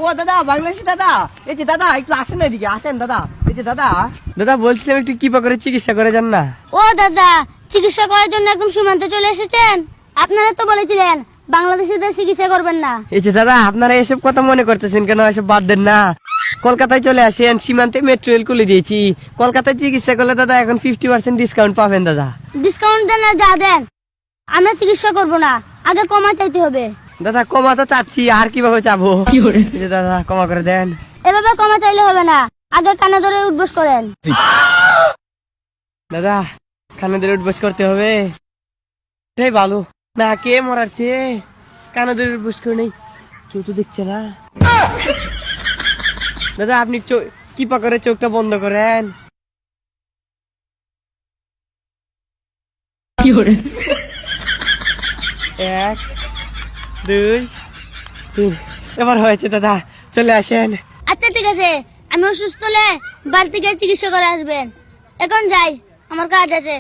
ও দাদা, বাংলাদেশি দাদা, এই যে দাদা একটু আসেন না এদিকে, আসেন দাদা। এই যে দাদা, দাদা বলছিলাম একটু কিপা করে চিকিৎসা করে যান না। ও দাদা, চিকিৎসা করার জন্য একদম সীমান্তে চলে এসেছেন? আপনারা তো বলেছিলেন বাংলাদেশিদের চিকিৎসা করবেন না। এই যে দাদা, আপনারা এসব কথা মনে করতেছেন কেন? এসব বাদ দেন না, কলকাতায় চলে আসেন, সীমান্তে মেট্রো রেল খুলে দিয়েছি। কলকাতায় চিকিৎসা করলে দাদা এখন 50% ডিসকাউন্ট পাবেন দাদা। ডিসকাউন্ট দেন আর যা দেন, আমরা চিকিৎসা করব না, আগে কমা চাইতে হবে। দাদা কমা তো চাচ্ছি, আর কিভাবে চাবো? এই যে দাদা কমা করে দেন। এভাবে কমা চাইলে হবে না, আগে কানে ধরে উঠবস করেন। দাদা কানে ধরে উঠবস করতে হবে, এটাই ভালো না। কে মরাচ্ছে, কানে ধরে উঠবস করে নেই, কেউ তো দেখছে না। দাদা আপনি কিপা করে চোখটা বন্ধ করেন। এক, দুই, তিন, এবার হয়েছে দাদা, চলে আসেন। আচ্ছা ঠিক আছে, আমি অসুস্থ হলে বাড়ি থেকে চিকিৎসা করে আসবেন। এখন যাই, আমার কাজ আছে।